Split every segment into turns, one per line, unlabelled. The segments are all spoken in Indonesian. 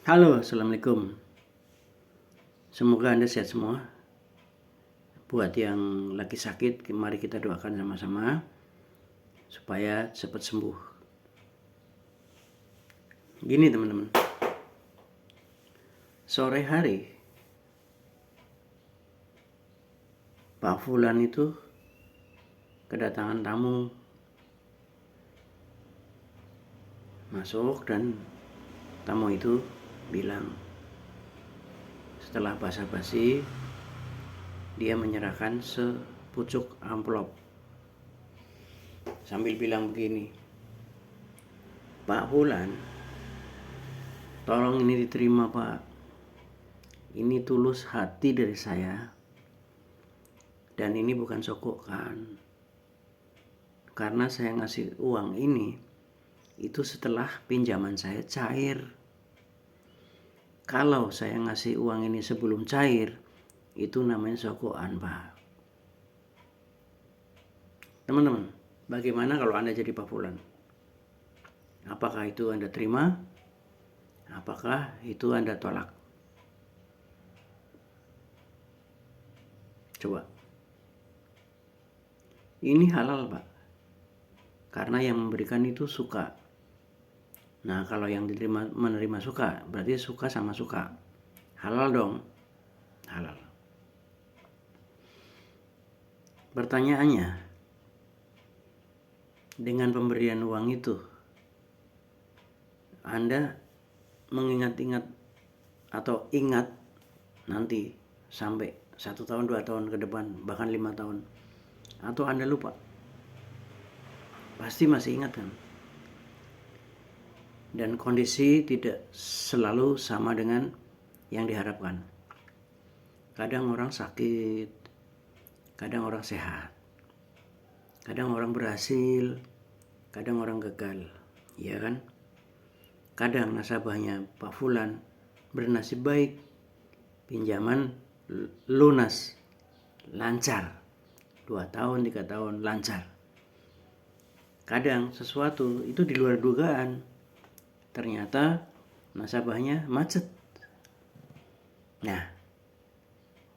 Halo, Assalamualaikum. Semoga Anda sehat semua. Buat yang lagi sakit, mari kita doakan sama-sama supaya cepat sembuh. Gini teman-teman, sore hari Pak Fulan itu kedatangan tamu masuk dan tamu itu bilang, setelah basa-basi dia menyerahkan sepucuk amplop sambil bilang begini, Pak Fulan, tolong ini diterima Pak, ini tulus hati dari saya dan ini bukan sogokan, karena saya ngasih uang ini itu setelah pinjaman saya cair. Kalau saya ngasih uang ini sebelum cair, itu namanya sogokan Pak. Teman-teman, bagaimana kalau Anda jadi Pak Fulan? Apakah itu Anda terima? Apakah itu Anda tolak? Coba. Ini halal Pak, karena yang memberikan itu suka. Nah, kalau yang diterima menerima suka, berarti suka sama suka. Halal dong. Halal. Pertanyaannya, dengan pemberian uang itu, Anda mengingat-ingat atau ingat nanti sampai 1 tahun, 2 tahun ke depan, bahkan 5 tahun. Atau Anda lupa? Pasti masih ingat kan? Dan kondisi tidak selalu sama dengan yang diharapkan. Kadang orang sakit, kadang orang sehat, kadang orang berhasil, kadang orang gagal, ya kan? Kadang nasabahnya Pak Fulan bernasib baik, pinjaman lunas, lancar, 2 tahun, 3 tahun, lancar. Kadang sesuatu itu di luar dugaan, ternyata nasabahnya macet. Nah,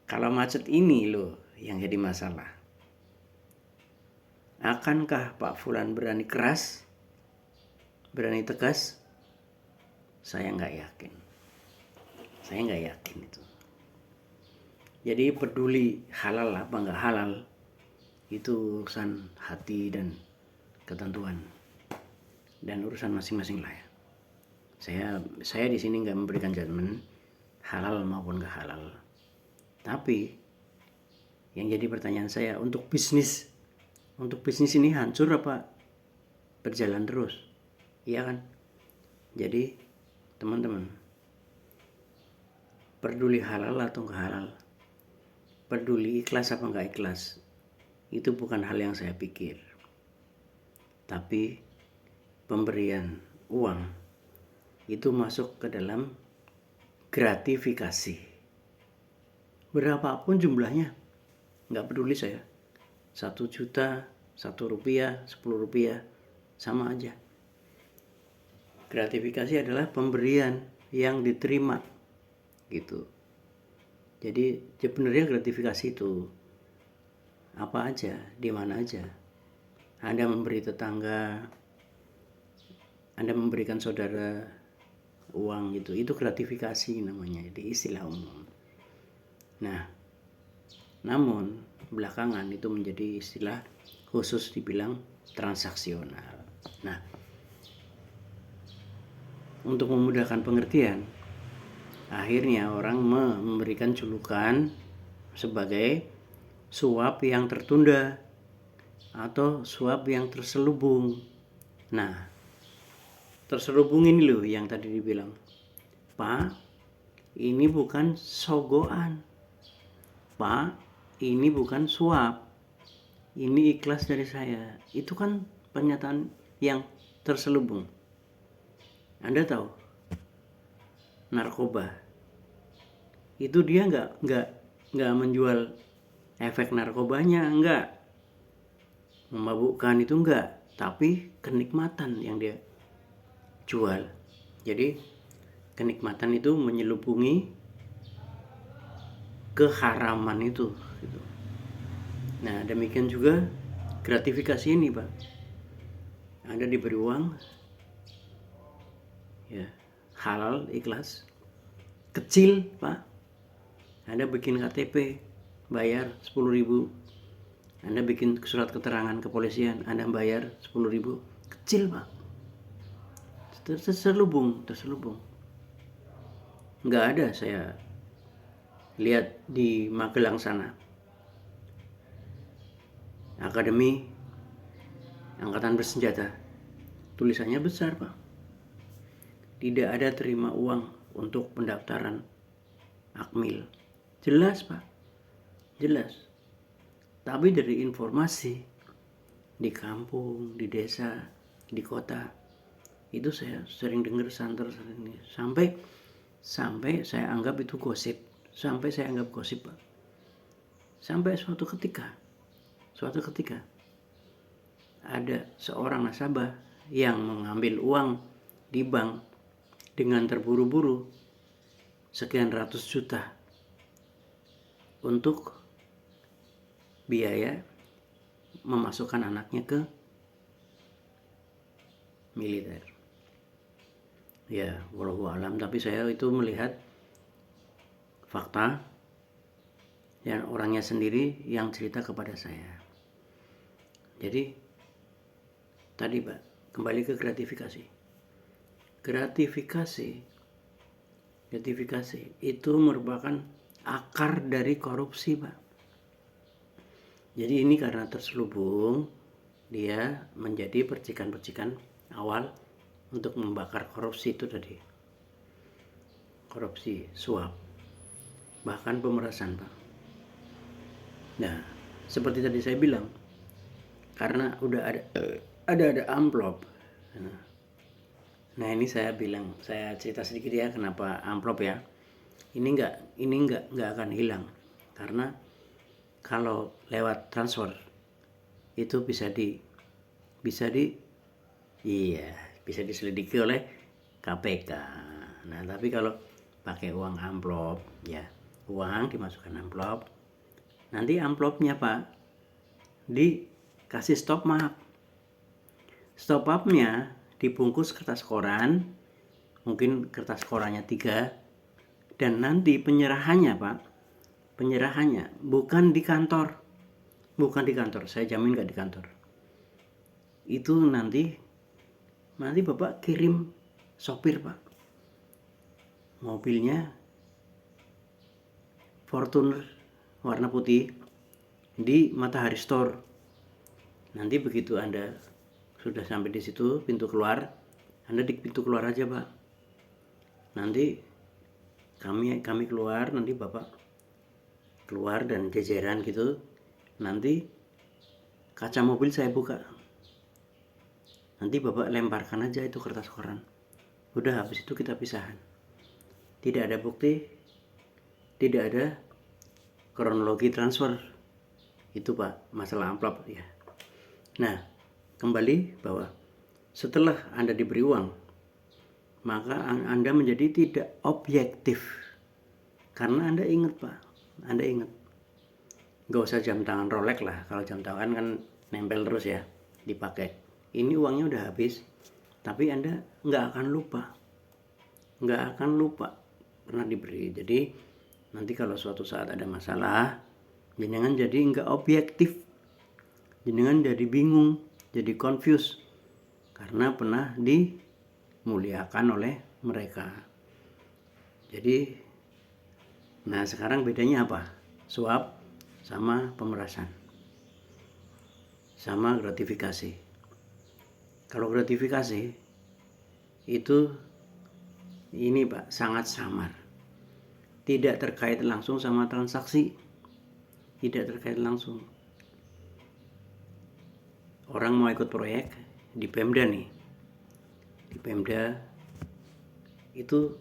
kalau macet ini loh yang jadi masalah. Akankah Pak Fulan berani keras, berani tegas? Saya nggak yakin. Saya nggak yakin itu. Jadi peduli halal apa nggak halal, itu urusan hati dan ketentuan dan urusan masing-masing lah ya. Saya di sini nggak memberikan judgement halal maupun nggak halal. Tapi yang jadi pertanyaan saya, untuk bisnis ini hancur apa berjalan terus? Iya kan? Jadi teman-teman, peduli halal atau nggak halal, peduli ikhlas apa nggak ikhlas, itu bukan hal yang saya pikir. Tapi pemberian uang itu masuk ke dalam gratifikasi. Berapapun jumlahnya, nggak peduli saya. 1 juta, 1 rupiah, 10 rupiah, sama aja. Gratifikasi adalah pemberian yang diterima, gitu. Jadi sebenarnya gratifikasi itu apa aja, di mana aja. Anda memberi tetangga, Anda memberikan saudara uang gitu, itu gratifikasi namanya di istilah umum. Nah, namun belakangan itu menjadi istilah khusus dibilang transaksional. Nah, untuk memudahkan pengertian, akhirnya orang memberikan julukan sebagai suap yang tertunda atau suap yang terselubung. Nah, terselubung ini loh yang tadi dibilang, Pak, ini bukan sogokan, Pak, ini bukan suap, ini ikhlas dari saya. Itu kan pernyataan yang terselubung. Anda tahu, narkoba itu dia nggak menjual efek narkobanya, enggak, memabukkan itu enggak, tapi kenikmatan yang dia jual. Jadi Kenikmatan itu menyelubungi keharaman itu gitu. Nah demikian juga gratifikasi ini Pak. Anda diberi uang ya, halal, ikhlas, kecil Pak. Anda bikin KTP bayar 10.000, Anda bikin surat keterangan kepolisian Anda bayar 10.000, kecil Pak. Terselubung. Nggak ada saya lihat di Magelang sana Akademi Angkatan Bersenjata, tulisannya besar Pak, tidak ada terima uang untuk pendaftaran Akmil. Jelas Pak, jelas. Tapi dari informasi di kampung, di desa, di kota, itu saya sering dengar santer ini, sampai saya anggap itu gosip, Pak. Sampai suatu ketika ada seorang nasabah yang mengambil uang di bank dengan terburu-buru sekian ratus juta untuk biaya memasukkan anaknya ke militer. Ya, wallahu alam, tapi saya itu melihat fakta dan orangnya sendiri yang cerita kepada saya. Jadi tadi Pak, kembali ke gratifikasi. Gratifikasi itu merupakan akar dari korupsi Pak. Jadi ini karena terselubung, dia menjadi percikan-percikan awal untuk membakar korupsi itu tadi. Korupsi, suap, bahkan pemerasan Pak. Nah, seperti tadi saya bilang, karena udah ada amplop. Nah ini saya cerita sedikit ya kenapa amplop ya. Ini nggak akan hilang, karena kalau lewat transfer itu bisa diselidiki oleh KPK. Nah tapi kalau pakai uang amplop ya, uang dimasukkan amplop, nanti amplopnya Pak dikasih stop mapnya dibungkus kertas koran, mungkin kertas korannya 3, dan nanti penyerahannya bukan di kantor, saya jamin nggak di kantor. Itu nanti Bapak kirim sopir Pak, mobilnya Fortuner warna putih di Matahari Store. Nanti begitu Anda sudah sampai di situ, pintu keluar, Anda di pintu keluar aja Pak. Nanti kami keluar, nanti Bapak keluar dan jajaran gitu. Nanti kaca mobil saya buka. Nanti Bapak lemparkan aja itu kertas koran. Udah, habis itu kita pisahan. Tidak ada bukti, tidak ada kronologi transfer. Itu Pak, masalah amplop ya. Nah, kembali bahwa setelah Anda diberi uang, maka Anda menjadi tidak objektif. Karena Anda ingat Pak, nggak usah jam tangan Rolex lah. Kalau jam tangan kan nempel terus ya, dipakai. Ini uangnya udah habis, tapi Anda nggak akan lupa pernah diberi. Jadi nanti kalau suatu saat ada masalah, jenengan jadi nggak objektif, jenengan jadi bingung, jadi confused, karena pernah dimuliakan oleh mereka. Jadi, nah sekarang bedanya apa? Suap sama pemerasan, sama gratifikasi. Kalau gratifikasi itu ini Pak, sangat samar, tidak terkait langsung sama transaksi, tidak terkait langsung. Orang mau ikut proyek di Pemda nih, di Pemda itu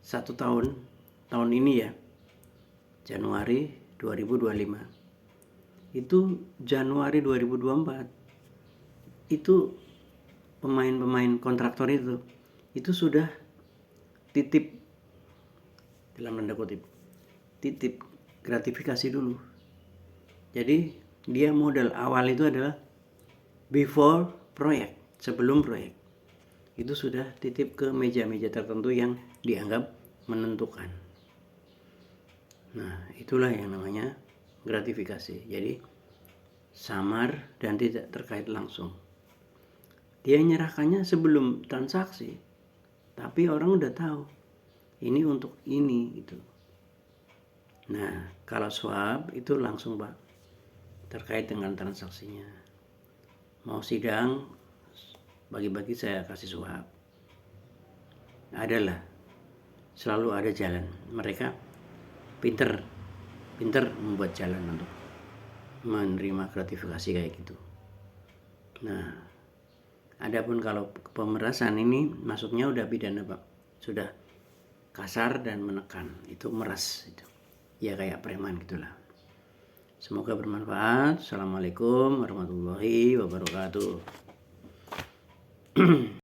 1 tahun ini ya, Januari 2025, itu Januari 2024 itu pemain kontraktor itu sudah titip, dalam tanda kutip, titip gratifikasi dulu. Jadi dia modal awal itu adalah before proyek, sebelum proyek. Itu sudah titip ke meja-meja tertentu yang dianggap menentukan. Nah, itulah yang namanya gratifikasi. Jadi samar dan tidak terkait langsung. Dia nyerahkannya sebelum transaksi, tapi orang udah tahu ini untuk ini gitu. Nah, kalau swap itu langsung Pak, terkait dengan transaksinya. Mau sidang, bagi-bagi saya kasih swap. Adalah, selalu ada jalan. Mereka pinter membuat jalan untuk menerima gratifikasi kayak gitu. Nah, adapun kalau pemerasan ini masuknya udah pidana Pak, sudah kasar dan menekan, itu meras itu. Ya kayak preman gitulah. Semoga bermanfaat. Assalamualaikum warahmatullahi wabarakatuh.